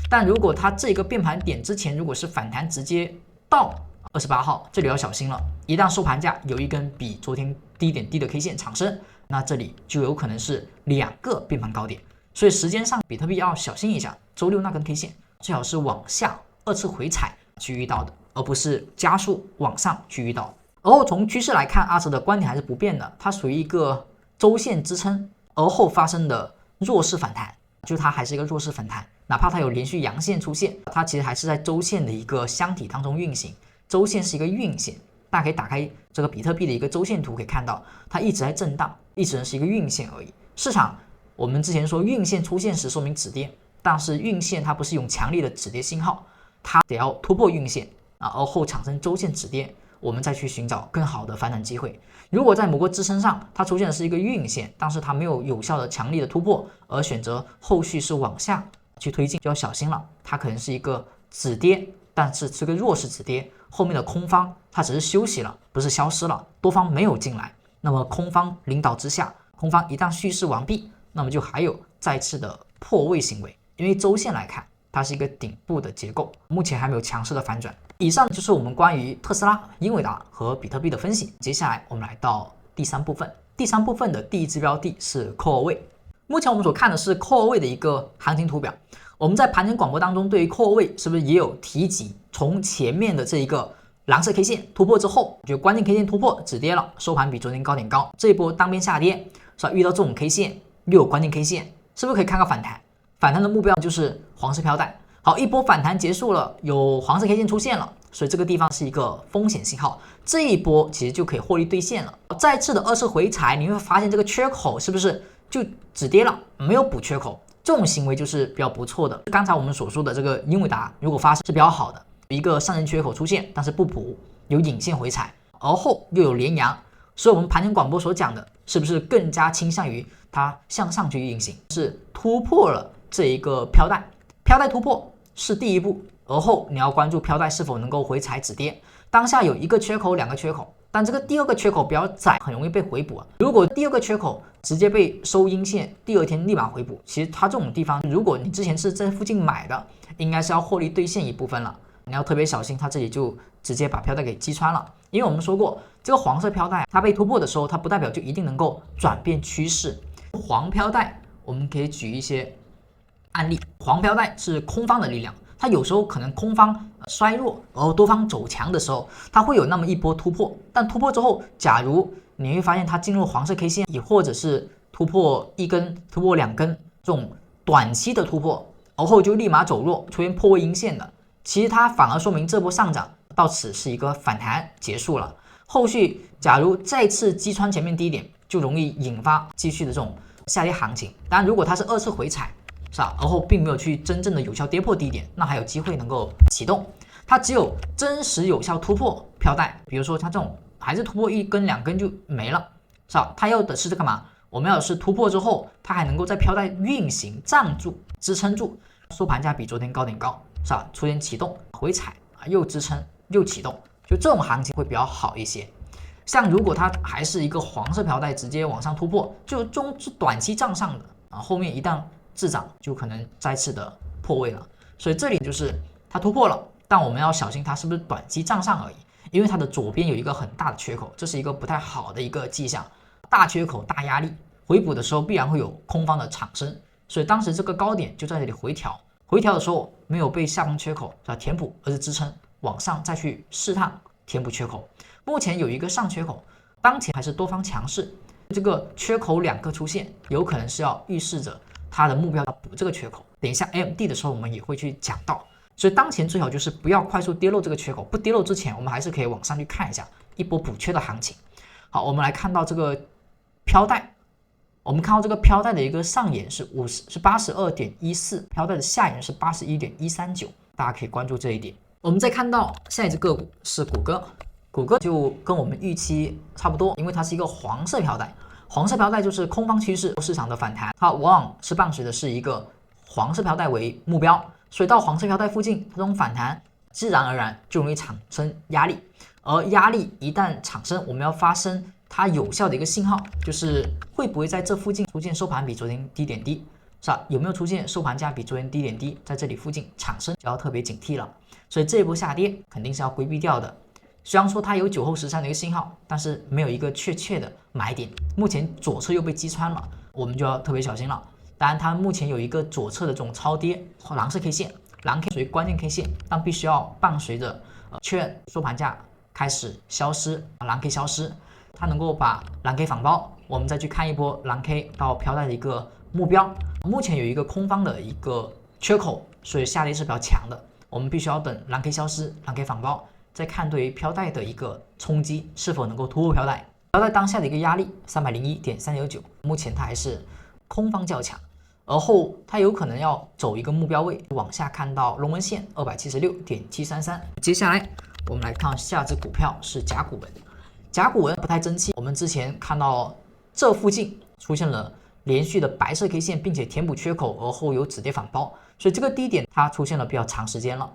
但如果它这个变盘点之前如果是反弹直接到28号，这里要小心了，一旦收盘价有一根比昨天低点低的 K 线产生，那这里就有可能是2个变盘高点。所以时间上比特币要小心一下，周六那根 K 线最好是往下2次回踩去遇到的，而不是加速往上去遇到。而后从趋势来看，阿哲的观点还是不变的，它属于一个周线支撑，而后发生的弱势反弹，就它还是一个弱势反弹，哪怕它有连续阳线出现，它其实还是在周线的一个箱体当中运行，周线是一个运线，大家可以打开这个比特币的一个周线图，可以看到它一直在震荡，一直是一个运线而已。市场我们之前说运线出现时说明止跌，但是运线它不是用强烈的止跌信号，它得要突破运线啊，而后产生周线止跌，我们再去寻找更好的反弹机会。如果在某个支撑上它出现的是一个运线，但是它没有有效的强力的突破，而选择后续是往下去推进，就要小心了，它可能是一个止跌，但是这个弱势止跌，后面的空方它只是休息了，不是消失了，多方没有进来，那么空方领导之下，空方一旦蓄势完毕，那么就还有再次的破位行为，因为周线来看它是一个顶部的结构，目前还没有强势的反转。以上就是我们关于特斯拉、英伟达和比特币的分析。接下来我们来到第3部分，第3部分的第一支标的是 Core 位。目前我们所看的是 Core 位的一个行情图表。我们在盘前广播当中对于 Core 位是不是也有提及？从前面的这一个蓝色 K 线突破之后，就关键 K 线突破止跌了，收盘比昨天高点高，这一波单边下跌是吧？遇到这种 K 线又有关键 K 线，是不是可以看个反弹？反弹的目标就是黄色飘带。好，一波反弹结束了，有黄色 K 线出现了，所以这个地方是一个风险信号，这一波其实就可以获利兑现了。再次的2次回踩，你会发现这个缺口是不是就止跌了，没有补缺口，这种行为就是比较不错的。刚才我们所说的这个英伟达如果发生是比较好的，一个上升缺口出现，但是不补，有引线回踩，而后又有连阳，所以我们盘前广播所讲的是不是更加倾向于它向上去运行，是突破了这一个飘带，飘带突破是第一步，而后你要关注飘带是否能够回踩止跌。当下有1个缺口、2个缺口，但这个第2个缺口比较窄，很容易被回补啊。如果第2个缺口直接被收阴线，第2天立马回补，其实它这种地方，如果你之前是在附近买的，应该是要获利兑现一部分了。你要特别小心，它这里就直接把飘带给击穿了。因为我们说过，这个黄色飘带它被突破的时候，它不代表就一定能够转变趋势。黄飘带我们可以举一些案例，黄飘带是空方的力量，它有时候可能空方衰弱，而多方走强的时候，它会有那么一波突破。但突破之后，假如你会发现它进入黄色 K 线，也或者是突破1根、突破2根这种短期的突破，而后就立马走弱，出现破位阴线的，其实它反而说明这波上涨到此是一个反弹结束了。后续假如再次击穿前面低点，就容易引发继续的这种下跌行情。当然，如果它是2次回踩，是吧？而后并没有去真正的有效跌破低点，那还有机会能够启动。它只有真实有效突破飘带，比如说它这种还是突破1根2根就没了，是吧？它要的是干嘛？我们要的是突破之后，它还能够在飘带运行站住、支撑住，收盘价比昨天高点高，是吧？出现启动回踩啊，又支撑又启动，就这种行情会比较好一些。像如果它还是一个黄色飘带直接往上突破，就中是短期账上的啊，后面一旦滞涨就可能再次的破位了。所以这里就是它突破了，但我们要小心它是不是短期账上而已，因为它的左边有一个很大的缺口，这是一个不太好的一个迹象。大缺口大压力，回补的时候必然会有空方的产生，所以当时这个高点就在这里回调，回调的时候没有被下方缺口填补，而是支撑往上再去试探填补缺口。目前有一个上缺口，当前还是多方强势，这个缺口2个出现，有可能是要预示着它的目标要补这个缺口。等一下 AMD 的时候我们也会去讲到，所以当前最好就是不要快速跌落这个缺口，不跌落之前我们还是可以往上去看一下一波补缺的行情。好，我们来看到这个飘带，我们看到这个飘带的一个上沿是 82.14， 飘带的下沿是 81.139， 大家可以关注这一点。我们再看到下一只个股是谷歌，谷歌就跟我们预期差不多，因为它是一个黄色飘带，黄色飘带就是空方趋势市场的反弹，它往往是伴随的是一个黄色飘带为目标，所以到黄色飘带附近，这种反弹自然而然就容易产生压力，而压力一旦产生，我们要发生它有效的一个信号，就是会不会在这附近出现收盘比昨天低点低，是吧？有没有出现收盘价比昨天低点低，在这里附近产生，就要特别警惕了。所以这一波下跌肯定是要规避掉的。虽然说它有酒后时三的一个信号，但是没有一个确切的买点。目前左侧又被击穿了，我们就要特别小心了。当然，它目前有一个左侧的这种超跌蓝色 K 线，蓝 K 属于关键 K 线，但必须要伴随着确认收盘价开始消失，蓝 K 消失，它能够把蓝 K 反包，我们再去看一波蓝 K 到飘带的一个目标。目前有一个空方的一个缺口，所以下跌是比较强的。我们必须要等蓝 K 消失，蓝 K 反包，再看对于飘带的一个冲击是否能够突破飘带。飘带当下的一个压力301.399，目前它还是空方较强，而后它有可能要走一个目标位，往下看到龙纹线276.733。接下来我们来看下只股票是甲骨文，甲骨文不太争气，我们之前看到这附近出现了连续的白色 K 线，并且填补缺口，而后有止跌反包，所以这个低点它出现了比较长时间了。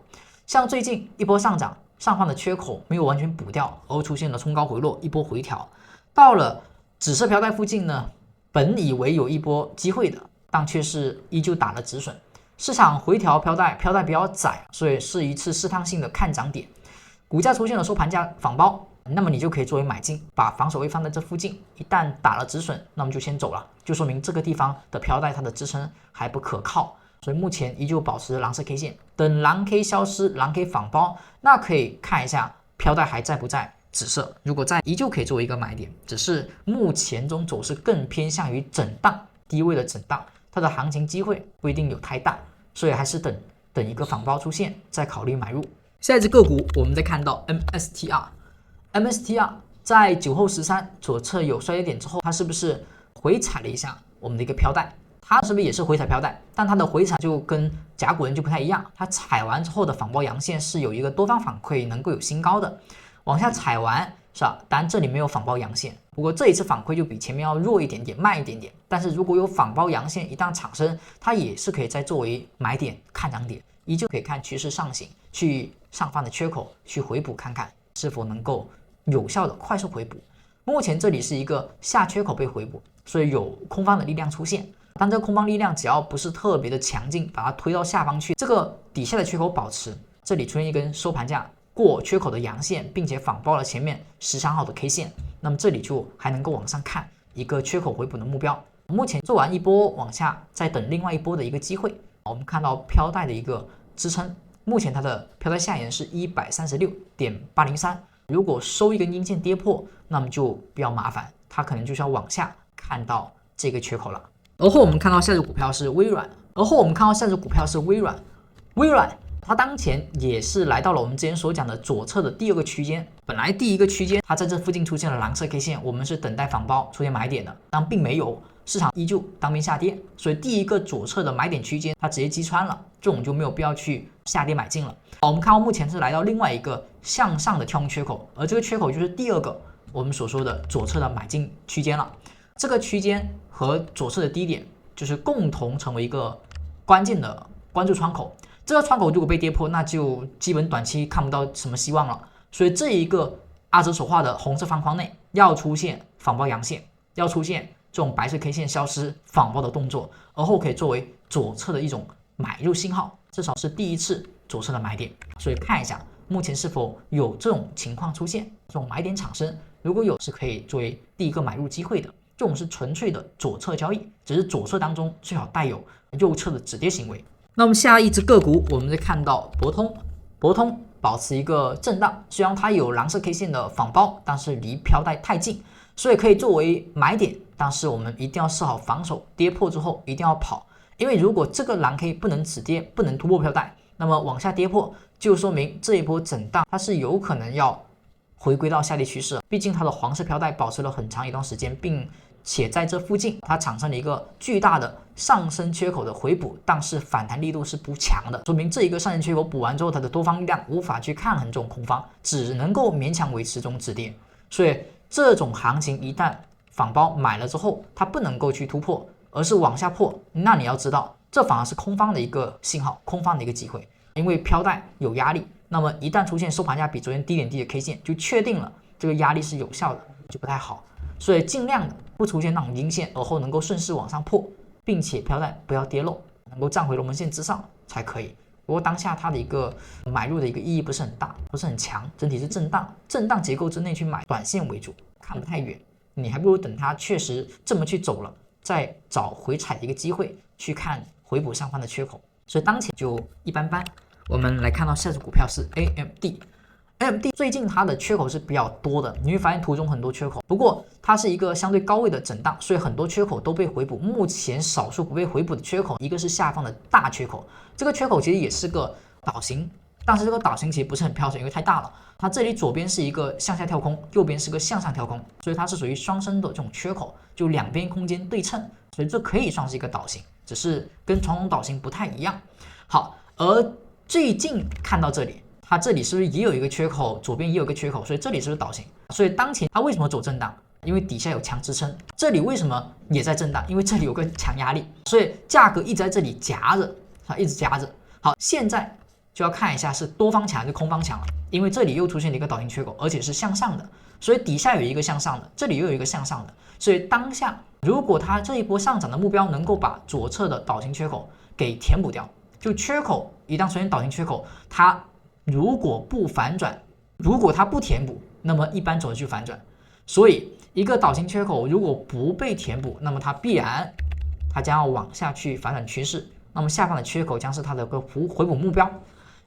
像最近一波上涨，上方的缺口没有完全补掉，而出现了冲高回落，一波回调。到了紫色飘带附近呢，本以为有一波机会的，但却是依旧打了止损。市场回调飘带比较窄，所以是一次试探性的看涨点。股价出现了收盘价反包，那么你就可以作为买进，把防守位放在这附近，一旦打了止损，那么就先走了，就说明这个地方的飘带它的支撑还不可靠，所以目前依旧保持蓝色 K 线，等蓝 K 消失，蓝 K 反包，那可以看一下飘带还在不在紫色，如果在，依旧可以作为一个买点，只是目前中走势更偏向于震荡，低位的震荡，它的行情机会不一定有太大，所以还是等一个反包出现再考虑买入。下一只个股我们再看到 MSTR 在酒后13左侧有衰跌点之后，它是不是回踩了一下我们的一个飘带？它是不是也是回踩飘带？但它的回踩就跟甲骨文就不太一样，它踩完之后的反包阳线是有一个多方反馈能够有新高的，往下踩完是吧？当然这里没有反包阳线，不过这一次反馈就比前面要弱一点点，慢一点点。但是如果有反包阳线一旦产生，它也是可以再作为买点看涨点，依旧可以看趋势上行，去上方的缺口去回补看看是否能够有效的快速回补。目前这里是一个下缺口被回补，所以有空方的力量出现，但这个空方力量只要不是特别的强劲，把它推到下方去，这个底下的缺口保持，这里出现一根收盘价过缺口的阳线，并且反包了前面13号的 K 线，那么这里就还能够往上看一个缺口回补的目标。目前做完一波往下，再等另外一波的一个机会。我们看到飘带的一个支撑，目前它的飘带下沿是136.803，如果收一根阴线跌破，那么就比较麻烦，它可能就是要往下看到这个缺口了。而后我们看到下只股票是微软，微软它当前也是来到了我们之前所讲的左侧的第二个区间，本来第一个区间它在这附近出现了蓝色 K 线，我们是等待反包出现买点的，但并没有，市场依旧当面下跌，所以第一个左侧的买点区间它直接击穿了，这种就没有必要去下跌买进了。我们看到目前是来到另外一个向上的跳空缺口，而这个缺口就是第二个我们所说的左侧的买进区间了。这个区间和左侧的低点就是共同成为一个关键的关注窗口，这个窗口如果被跌破，那就基本短期看不到什么希望了。所以这一个阿哲所画的红色方框内要出现反包阳线，要出现这种白色 K 线消失反包的动作，而后可以作为左侧的一种买入信号，至少是第一次左侧的买点。所以看一下目前是否有这种情况出现，这种买点产生，如果有是可以作为第一个买入机会的。这种是纯粹的左侧交易，只是左侧当中最好带有右侧的止跌行为。那么下一只个股我们再看到博通保持一个震荡，虽然它有蓝色 K 线的反包，但是离飘带太近，所以可以作为买点，但是我们一定要设好防守，跌破之后一定要跑，因为如果这个蓝 K 不能止跌，不能突破飘带，那么往下跌破就说明这一波震荡它是有可能要回归到下跌趋势，毕竟它的黄色飘带保持了很长一段时间，并且在这附近它产生了一个巨大的上升缺口的回补，但是反弹力度是不强的，说明这一个上升缺口补完之后，它的多方力量无法去抗衡这种空方，只能够勉强维持这种止跌。所以这种行情一旦仿包买了之后，它不能够去突破，而是往下破，那你要知道，这反而是空方的一个信号，空方的一个机会，因为飘带有压力，那么一旦出现收盘价比昨天低点低的 K 线，就确定了这个压力是有效的，就不太好。所以尽量的不出现那种阴线，而后能够顺势往上破，并且飘带不要跌漏，能够站回龙门线之上才可以。不过当下它的一个买入的一个意义不是很大，不是很强，整体是震荡，震荡结构之内去买，短线为主，看不太远。你还不如等它确实这么去走了，再找回踩的一个机会去看回补上方的缺口。所以当前就一般般。我们来看到下只股票是 AMD。AMD 最近它的缺口是比较多的，你会发现图中很多缺口，不过它是一个相对高位的震荡，所以很多缺口都被回补。目前少数不被回补的缺口，一个是下方的大缺口，这个缺口其实也是个倒形，但是这个倒形其实不是很标准，因为太大了。它这里左边是一个向下跳空，右边是个向上跳空，所以它是属于双生的这种缺口，就两边空间对称，所以这可以算是一个倒形，只是跟传统倒形不太一样。好，而最近看到这里。它这里是不是也有一个缺口？左边也有一个缺口，所以这里是不是倒形？所以当前它为什么走震荡？因为底下有强支撑。这里为什么也在震荡？因为这里有个强压力，所以价格一直在这里夹着，它一直夹着。好，现在就要看一下是多方强还是空方强了，因为这里又出现了一个倒形缺口，而且是向上的，所以底下有一个向上的，这里又有一个向上的，所以当下如果它这一波上涨的目标能够把左侧的倒形缺口给填补掉，就缺口一旦出现倒形缺口，它如果不反转，如果它不填补，那么一般走势就反转。所以一个倒形缺口如果不被填补，那么它必然它将要往下去反转趋势。那么下方的缺口将是它的一个回补目标，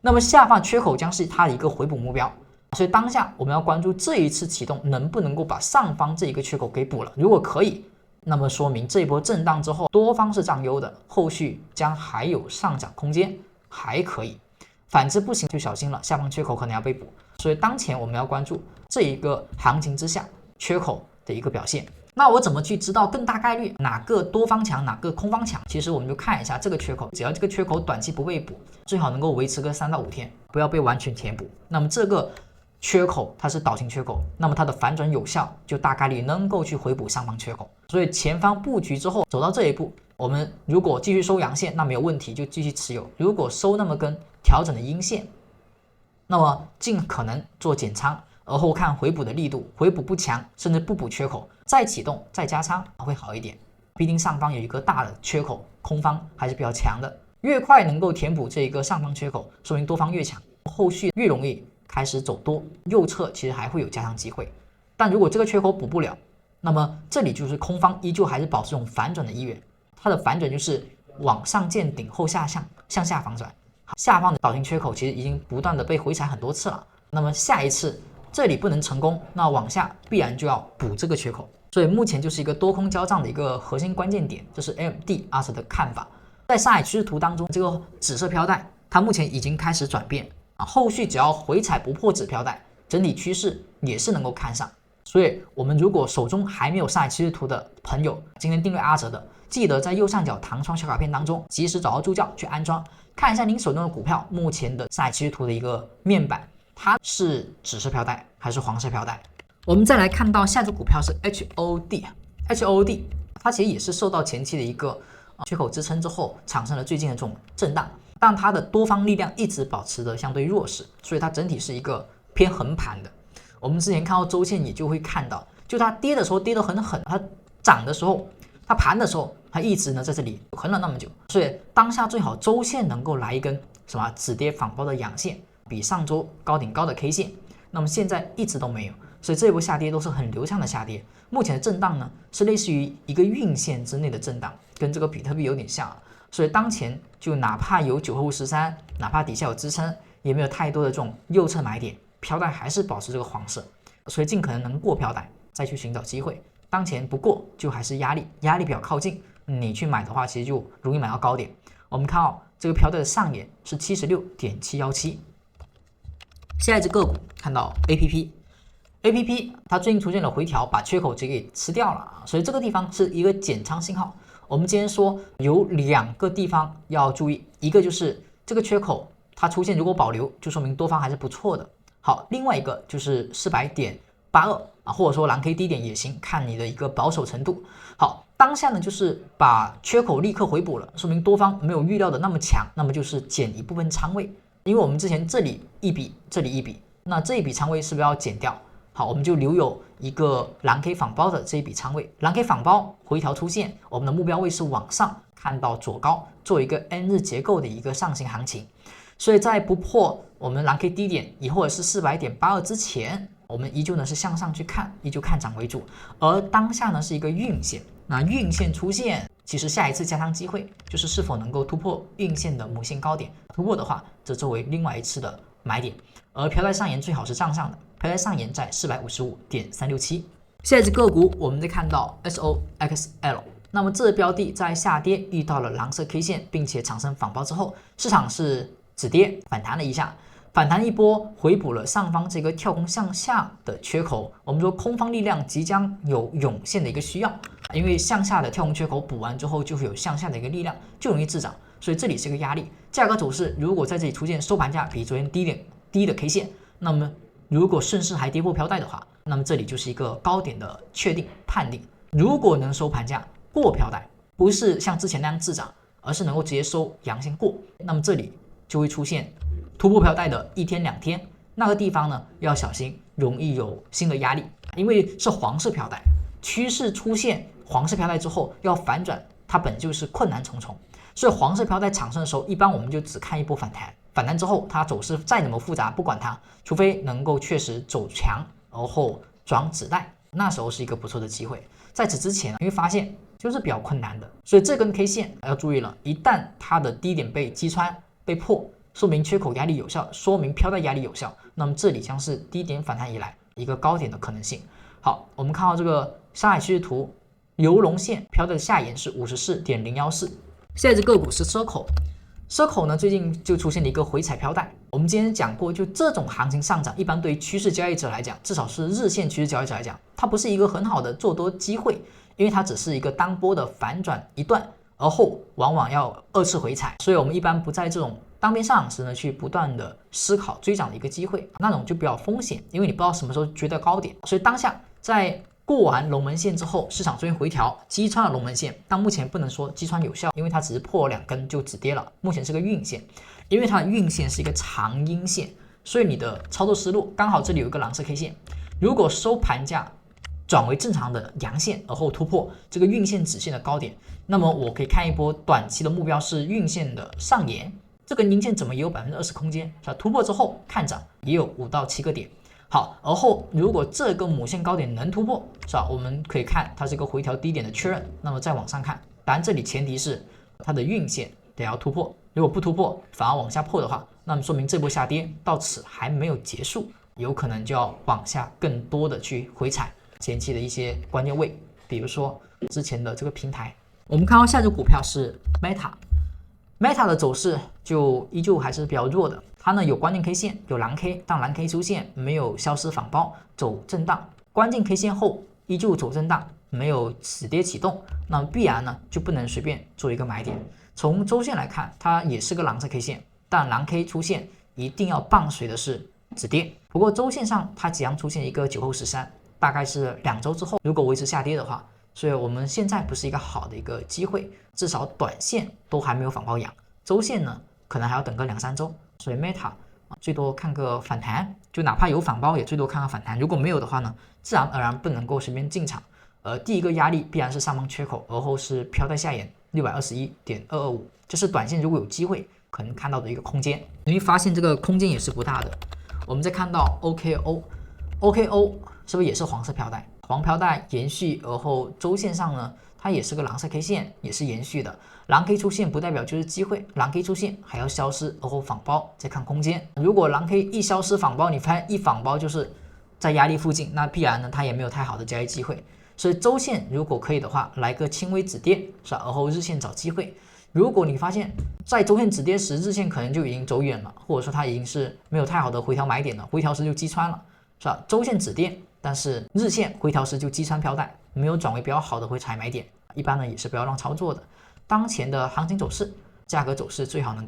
那么下方缺口将是它的一个回补目标。所以当下我们要关注这一次启动能不能够把上方这一个缺口给补了。如果可以，那么说明这一波震荡之后多方是占优的，后续将还有上涨空间，还可以。反之不行就小心了，下方缺口可能要被补。所以当前我们要关注这一个行情之下缺口的一个表现。那我怎么去知道更大概率哪个多方强哪个空方强？其实我们就看一下这个缺口，只要这个缺口短期不被补，最好能够维持个3到5天，不要被完全填补。那么这个缺口它是倒形缺口，那么它的反转有效，就大概率能够去回补上方缺口。所以前方布局之后走到这一步，我们如果继续收阳线，那没有问题，就继续持有；如果收那么根调整的阴线，那么尽可能做减仓，而后看回补的力度，回补不强，甚至不补缺口，再启动再加仓会好一点。毕竟上方有一个大的缺口，空方还是比较强的，越快能够填补这一个上方缺口，说明多方越强，后续越容易开始走多，右侧其实还会有加仓机会。但如果这个缺口补不了，那么这里就是空方依旧还是保持这种反转的意愿，它的反转就是往上见顶后下向下反转。下方的倒形缺口其实已经不断的被回踩很多次了，那么下一次这里不能成功，那往下必然就要补这个缺口。所以目前就是一个多空交战的一个核心关键点，这是 AMD 阿 Sir 的看法。在上海趋势图当中，这个紫色飘带它目前已经开始转变啊，后续只要回踩不破紫飘带，整体趋势也是能够看上。所以我们如果手中还没有上海趋势图的朋友，今天订阅阿 Sir 的，记得在右上角弹窗小卡片当中及时找到助教去安装，看一下您手中的股票目前的上海趋势图的一个面板，它是紫色飘带还是黄色飘带。我们再来看到下只股票是 HOD 它其实也是受到前期的一个缺口支撑之后产生了最近的这种震荡，但它的多方力量一直保持的相对弱势，所以它整体是一个偏横盘的。我们之前看到周线，你就会看到，就它跌的时候跌得很狠，它涨的时候，它盘的时候，它一直呢在这里横了那么久，所以当下最好周线能够来一根什么止跌反包的阳线，比上周高顶高的 K 线，那么现在一直都没有，所以这一波下跌都是很流畅的下跌。目前的震荡呢是类似于一个运线之内的震荡，跟这个比特币有点像，所以当前就哪怕有9后13，哪怕底下有支撑，也没有太多的这种右侧买点。飘带还是保持这个黄色，所以尽可能能过飘带再去寻找机会。当前不过就还是压力比较靠近，你去买的话其实就容易买到高点。我们看到这个飘带的上沿是 76.717。下一只个股看到 APP 它最近出现了回调，把缺口直接给吃掉了啊，所以这个地方是一个减仓信号。我们今天说有2个地方要注意，一个就是这个缺口它出现如果保留，就说明多方还是不错的。好，另外一个就是400.82啊，或者说蓝 K 低点也行，看你的一个保守程度。好，当下呢就是把缺口立刻回补了，说明多方没有预料的那么强，那么就是减一部分仓位，因为我们之前这里一笔，这里一笔，那这一笔仓位是不是要减掉？好，我们就留有一个蓝 K 仿包的这一笔仓位，蓝 K 仿包回调出现，我们的目标位是往上看到左高，做一个 N 日结构的一个上行行情。所以在不破我们蓝 K 低点亦或者是400.82之前，我们依旧呢是向上去看，依旧看涨为主。而当下呢是一个运线，那运线出现，其实下一次加仓机会就是是否能够突破运线的母线高点，突破的话，这作为另外一次的买点。而飘带上沿最好是账上的，飘带上沿在455.367。下一只个股我们再看到 SOXL。那么这个标的在下跌遇到了蓝色 K 线，并且产生反包之后，市场是止跌反弹了一下，反弹一波回补了上方这个跳空向下的缺口。我们说空方力量即将有涌现的一个需要，因为向下的跳空缺口补完之后，就会有向下的一个力量，就容易滞涨，所以这里是一个压力。价格走势如果在这里出现收盘价比昨天低的 K 线，那么如果顺势还跌破飘带的话，那么这里就是一个高点的确定判定。如果能收盘价过飘带，不是像之前那样滞涨，而是能够直接收阳线过，那么这里就会出现突破飘带的1天2天，那个地方呢要小心，容易有新的压力，因为是黄色飘带，趋势出现黄色飘带之后要反转，它本就是困难重重，所以黄色飘带产生的时候，一般我们就只看一波反弹，反弹之后它走势再怎么复杂，不管它，除非能够确实走强，然后转止带，那时候是一个不错的机会。在此之前你会发现就是比较困难的，所以这根 K 线要注意了，一旦它的低点被击穿被破，说明缺口压力有效，说明飘带压力有效，那么这里将是低点反弹以来一个高点的可能性。好，我们看到这个上海趋势图，游龙线飘带的下沿是54.014。下一只个股是Circle呢，最近就出现了一个回踩飘带。我们今天讲过，就这种行情上涨，一般对于趋势交易者来讲，至少是日线趋势交易者来讲，它不是一个很好的做多机会，因为它只是一个单波的反转一段，而后往往要2次回踩，所以我们一般不在这种当边上涨时呢，去不断的思考追涨的一个机会，那种就比较风险，因为你不知道什么时候追到高点，所以当下在过完龙门线之后，市场出现回调，击穿了龙门线，但目前不能说击穿有效，因为它只是破2根就止跌了，目前是个运线，因为它的运线是一个长阴线，所以你的操作思路刚好这里有一个蓝色 K 线，如果收盘价转为正常的阳线，而后突破这个运线直线的高点，那么我可以看一波短期的目标是运线的上沿，这根阴线怎么也有20%空间，突破之后看涨也有5到7个点。好，而后如果这个母线高点能突破，是吧？我们可以看它是一个回调低点的确认，那么再往上看，当然这里前提是它的运线得要突破，如果不突破反而往下破的话，那么说明这波下跌到此还没有结束，有可能就要往下更多的去回踩前期的一些关键位，比如说之前的这个平台。我们看到下只股票是 Meta 的走势就依旧还是比较弱的，它呢有关键 K 线，有蓝 K， 但蓝 K 出现没有消失反包，走震荡，关键 K 线后依旧走震荡，没有止跌启动，那么必然呢就不能随便做一个买点。从周线来看，它也是个蓝色 K 线，但蓝 K 出现一定要伴随的是止跌。不过周线上它即将出现一个9后13，大概是2周之后，如果维持下跌的话，所以我们现在不是一个好的一个机会，至少短线都还没有反包阳，周线呢可能还要等个2-3周，所以 Meta 最多看个反弹，就哪怕有反包也最多看个反弹，如果没有的话呢，自然而然不能够随便进场。第一个压力必然是上方缺口，而后是飘带下沿621.225，这是短线如果有机会可能看到的一个空间。你会发现这个空间也是不大的。我们再看到 OKO 是不是也是黄色飘带？黄飘带延续，而后周线上呢，它也是个蓝色 K 线，也是延续的。蓝 K 出现不代表就是机会，蓝 K 出现还要消失，而后反包再看空间。如果蓝 K 一消失反包，你发现一反包就是在压力附近，那必然呢它也没有太好的交易机会。所以周线如果可以的话，来个轻微止跌，是吧？而后日线找机会。如果你发现在周线止跌时，日线可能就已经走远了，或者说它已经是没有太好的回调买点了，回调时就击穿了，是吧？周线止跌，但是日线回调时就击穿飘带，没有转为比较好的会踩买点，一般呢也是不要乱操作的。当前的行情走势，价格走势最好能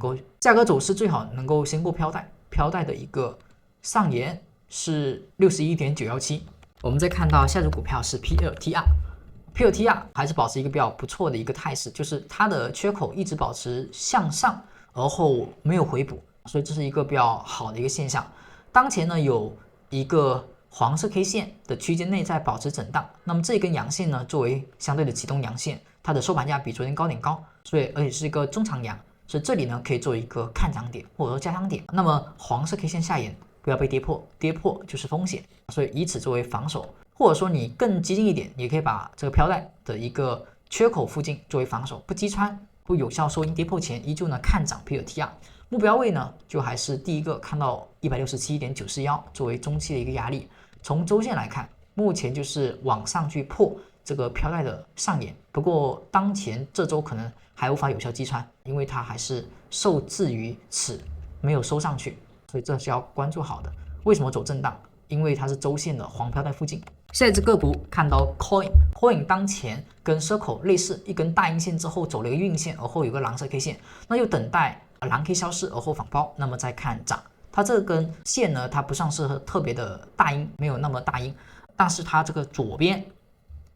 够先过飘带，飘带的一个上沿是 61.917。我们再看到下只股票是 PLTR 还是保持一个比较不错的一个态势，就是它的缺口一直保持向上，而后没有回补，所以这是一个比较好的一个现象。当前呢有一个黄色 K 线的区间内在保持震荡，那么这根阳线呢作为相对的启动阳线，它的收盘价比昨天高点高，所以而且是一个中长阳，所以这里呢可以做一个看涨点或者说加仓点。那么黄色 K 线下沿不要被跌破，跌破就是风险，所以以此作为防守，或者说你更激进一点，也可以把这个飘带的一个缺口附近作为防守，不击穿，不有效收阴跌破前，依旧呢看涨 PLTR。目标位呢就还是第一个看到 167.941作为中期的一个压力。从周线来看，目前就是往上去破这个飘带的上沿，不过当前这周可能还无法有效击穿，因为它还是受制于此没有收上去，所以这是要关注好的。为什么走震荡？因为它是周线的黄飘带附近。下一只个股看到 Coin 当前跟 Circle 类似，一根大阴线之后走了一个运线，而后有个蓝色 K 线，那就等待蓝 K 消失而后反包，那么再看涨。它这根线呢，它不算是特别的大阴，没有那么大阴，但是它这个左边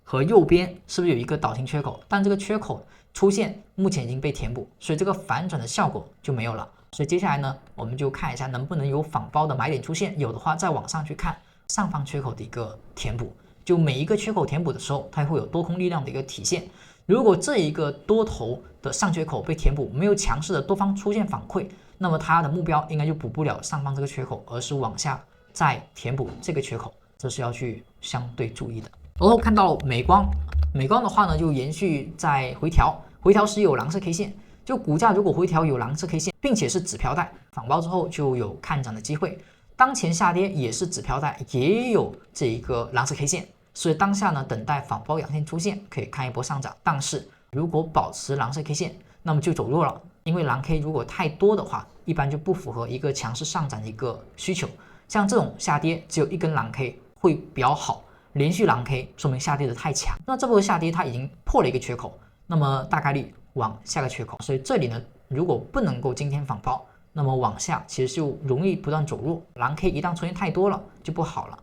和右边是不是有一个倒停缺口？但这个缺口出现目前已经被填补，所以这个反转的效果就没有了。所以接下来呢，我们就看一下能不能有反包的买点出现，有的话再往上去看上方缺口的一个填补。就每一个缺口填补的时候，它会有多空力量的一个体现。如果这一个多头的上缺口被填补，没有强势的多方出现反馈，那么它的目标应该就补不了上方这个缺口，而是往下再填补这个缺口，这是要去相对注意的。然后看到美光的话呢，就延续在回调时有蓝色 K 线，就股价如果回调有蓝色 K 线，并且是止飘带反包之后，就有看涨的机会。当前下跌也是止飘带，也有这一个蓝色 K 线，所以当下呢等待反包阳线出现，可以看一波上涨。但是如果保持蓝色 K 线，那么就走弱了，因为蓝 K 如果太多的话，一般就不符合一个强势上涨的一个需求。像这种下跌只有一根蓝 K 会比较好，连续蓝 K 说明下跌的太强，那这波下跌它已经破了一个缺口，那么大概率往下个缺口，所以这里呢如果不能够今天反包，那么往下其实就容易不断走弱，蓝 K 一旦出现太多了就不好了。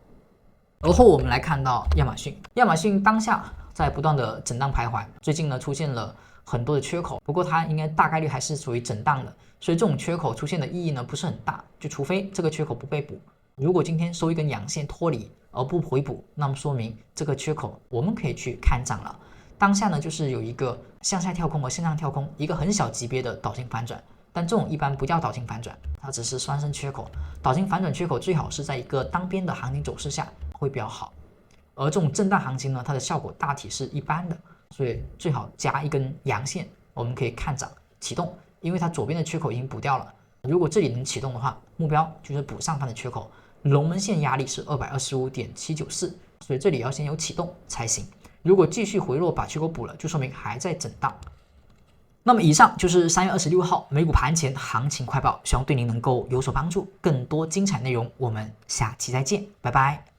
而后我们来看到亚马逊当下在不断的震荡徘徊，最近呢出现了很多的缺口，不过它应该大概率还是属于震荡的，所以这种缺口出现的意义呢不是很大，就除非这个缺口不被补。如果今天收一根阳线脱离而不回补，那么说明这个缺口我们可以去看涨了。当下呢就是有一个向下跳空和向上跳空，一个很小级别的倒停反转，但这种一般不叫倒停反转，它只是双升缺口。倒停反转缺口最好是在一个单边的行情走势下会比较好，而这种震荡行情呢，它的效果大体是一般的，所以最好加一根阳线，我们可以看涨启动，因为它左边的缺口已经补掉了。如果这里能启动的话，目标就是补上方的缺口，龙门线压力是 225.794， 所以这里要先有启动才行。如果继续回落把缺口补了，就说明还在震荡。那么以上就是3月26号美股盘前行情快报，希望对您能够有所帮助。更多精彩内容，我们下期再见，拜拜。